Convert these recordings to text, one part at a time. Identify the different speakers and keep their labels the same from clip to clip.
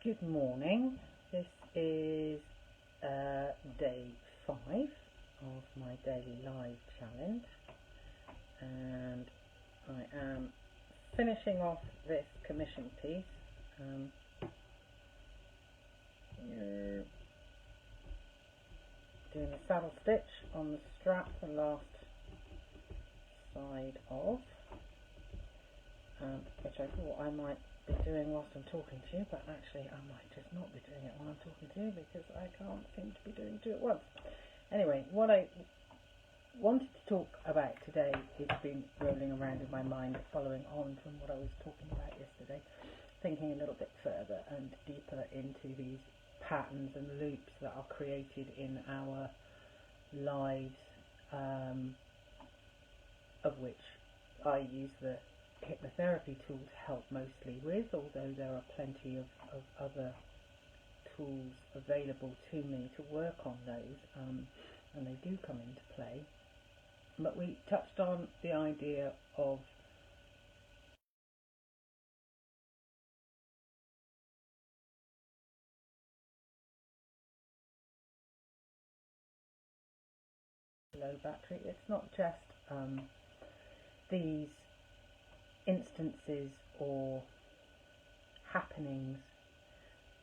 Speaker 1: Good morning. This is day 5 of my daily live challenge, and I am finishing off this commission piece. Doing a saddle stitch on the strap, the last side of, which I thought I might be doing whilst I'm talking to you, but actually I might just not be doing it while I'm talking to you because I can't seem to be doing two at once. Anyway, what I wanted to talk about today, it's been rolling around in my mind following on from what I was talking about yesterday, thinking a little bit further and deeper into these patterns and loops that are created in our lives, of which I use the hypnotherapy tool to help mostly with, although there are plenty of other tools available to me to work on those, and they do come into play. But we touched on the idea of low battery. It's not just these instances or happenings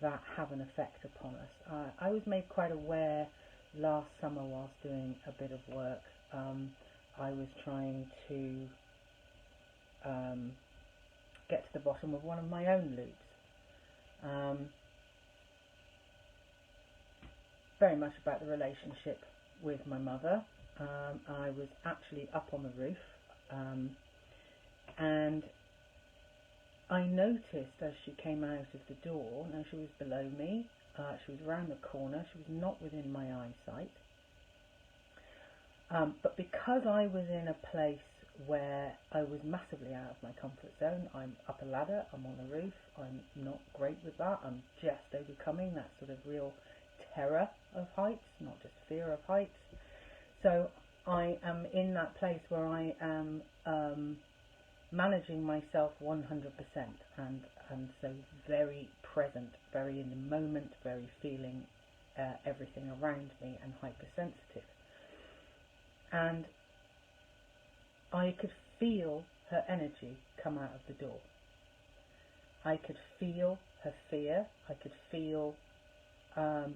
Speaker 1: that have an effect upon us. I was made quite aware last summer whilst doing a bit of work. I was trying to get to the bottom of one of my own loops. Very much about the relationship with my mother. I was actually up on the roof, and I noticed as she came out of the door, now she was below me, she was around the corner, she was not within my eyesight, but because I was in a place where I was massively out of my comfort zone, I'm up a ladder, I'm on the roof, I'm not great with that, I'm just overcoming that sort of real terror of heights, not just fear of heights. So I am in that place where I am managing myself 100%, and so very present, very in the moment, very feeling everything around me, and hypersensitive. And I could feel her energy come out of the door. I could feel her fear. I could feel her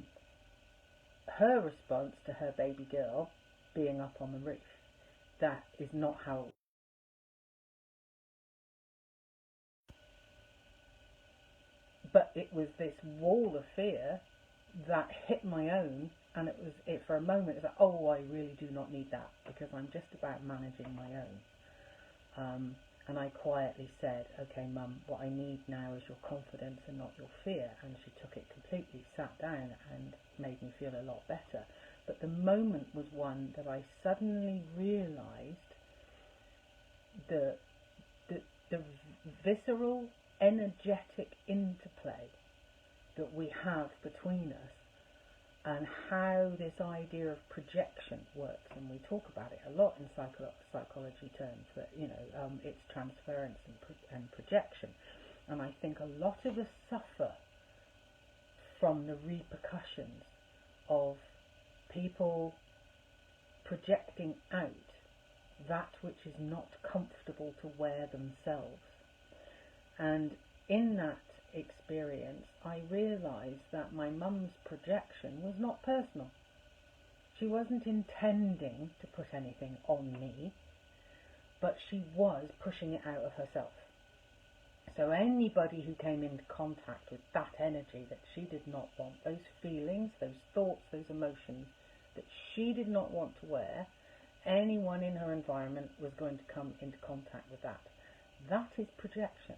Speaker 1: response to her baby girl being up on the roof. That is not how. But it was this wall of fear that hit my own, and it for a moment it was like, oh, I really do not need that, because I'm just about managing my own. And I quietly said, okay, Mum, what I need now is your confidence and not your fear. And she took it completely, sat down, and made me feel a lot better. But the moment was one that I suddenly realised the visceral, energetic interplay that we have between us, and how this idea of projection works. And we talk about it a lot in psychology terms, that it's transference and projection. And I think a lot of us suffer from the repercussions of people projecting out that which is not comfortable to wear themselves. And in that experience, I realised that my mum's projection was not personal. She wasn't intending to put anything on me, but she was pushing it out of herself. So anybody who came into contact with that energy that she did not want, those feelings, those thoughts, those emotions that she did not want to wear, anyone in her environment was going to come into contact with that. That is projection.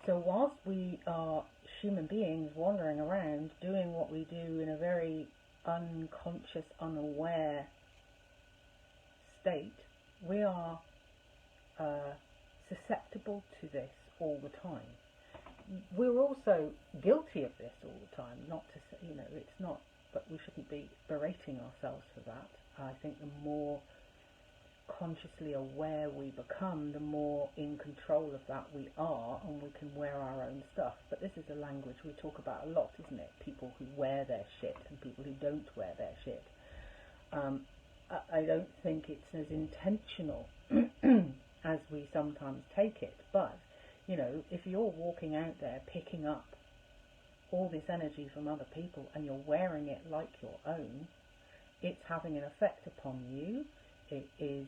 Speaker 1: So whilst we are human beings wandering around doing what we do in a very unconscious, unaware state, we are susceptible to this all the time. We're also guilty of this all the time, not to say, it's not, but we shouldn't be berating ourselves for that. I think the more consciously aware we become, the more in control of that we are, and we can wear our own stuff. But this is a language we talk about a lot, isn't it? People who wear their shit and people who don't wear their shit. I don't think it's as intentional as we sometimes take it, but you know, if you're walking out there picking up all this energy from other people and you're wearing it like your own, it's having an effect upon you. It is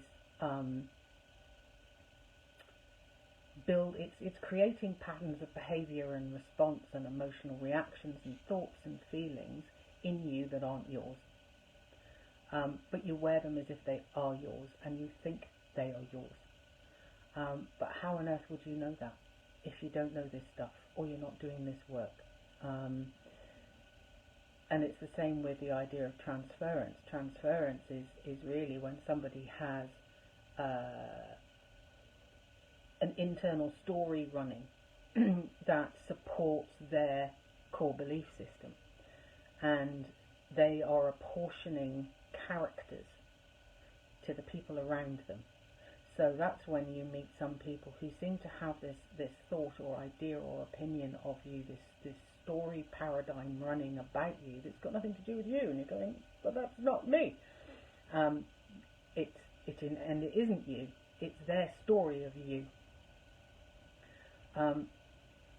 Speaker 1: it's creating patterns of behaviour and response and emotional reactions and thoughts and feelings in you that aren't yours. But you wear them as if they are yours, and you think they are yours. But how on earth would you know that if you don't know this stuff, or you're not doing this work? And it's the same with the idea of transference. Transference is really when somebody has an internal story running that supports their core belief system, and they are apportioning characters to the people around them. So that's when you meet some people who seem to have this thought or idea or opinion of you, this story paradigm running about you that's got nothing to do with you, and you're going, but that's not me. And it isn't you. It's their story of you.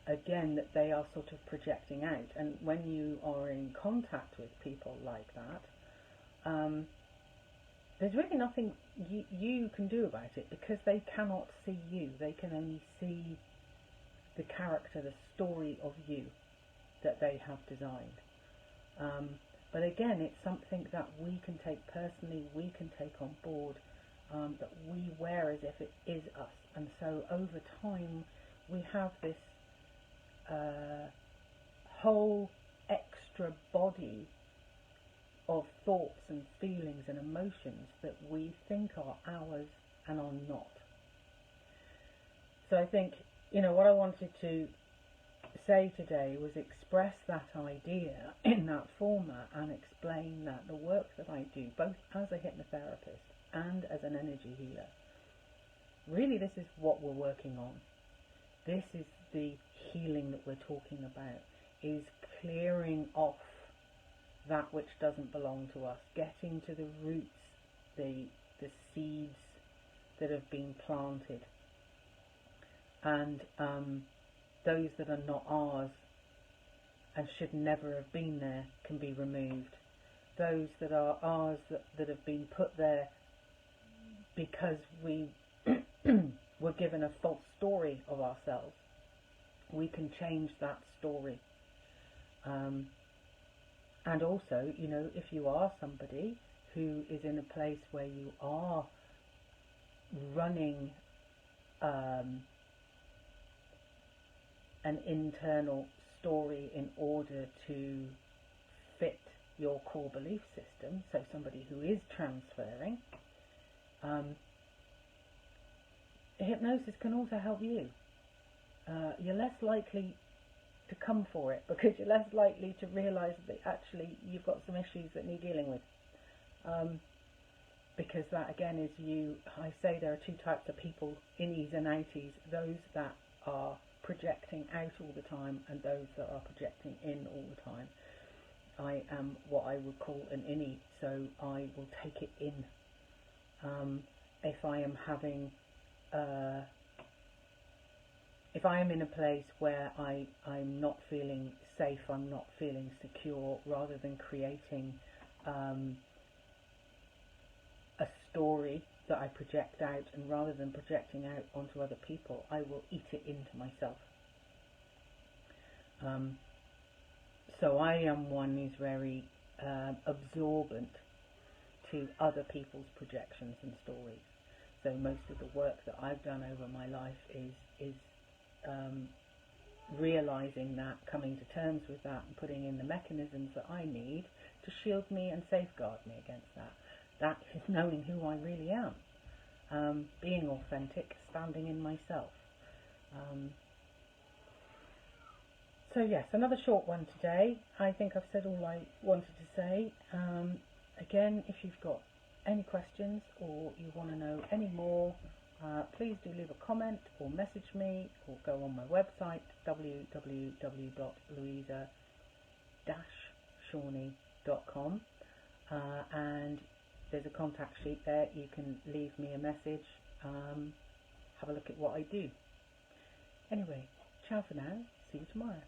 Speaker 1: Again, that they are sort of projecting out. And when you are in contact with people like that, there's really nothing you can do about it, because they cannot see you. They can only see the character, the story of you that they have designed. But again, it's something that we can take personally, we can take on board, that we wear as if it is us. And so over time, we have this whole extra body of thoughts and feelings and emotions that we think are ours and are not. So I think, what I wanted to say today was express that idea in that format and explain that the work that I do, both as a hypnotherapist and as an energy healer, really this is what we're working on. This is the healing that we're talking about, is clearing off that which doesn't belong to us, getting to the roots, the seeds that have been planted, and those that are not ours and should never have been there can be removed. Those that are ours that have been put there because we were given a false story of ourselves, we can change that story. And also, if you are somebody who is in a place where you are running an internal story in order to fit your core belief system, so somebody who is transferring, hypnosis can also help you. You're less likely to come for it, because you're less likely to realise that actually you've got some issues that need dealing with. Because that again is I say there are two types of people, innies and outies, those that are projecting out all the time and those that are projecting in all the time. I am what I would call an innie, so I will take it in. If I am having if I am in a place where I'm not feeling safe, I'm not feeling secure, rather than creating a story that I project out, and rather than projecting out onto other people, I will eat it into myself. So I am one who's very absorbent to other people's projections and stories. So most of the work that I've done over my life is realising that, coming to terms with that, and putting in the mechanisms that I need to shield me and safeguard me against that. That is knowing who I really am, being authentic, standing in myself. So yes, another short one today. I think I've said all I wanted to say. Again, if you've got any questions or you want to know any more, please do leave a comment or message me, or go on my website www.louisa-shawnee.com, and there's a contact sheet there. You can leave me a message, have a look at what I do. Anyway, ciao for now, see you tomorrow.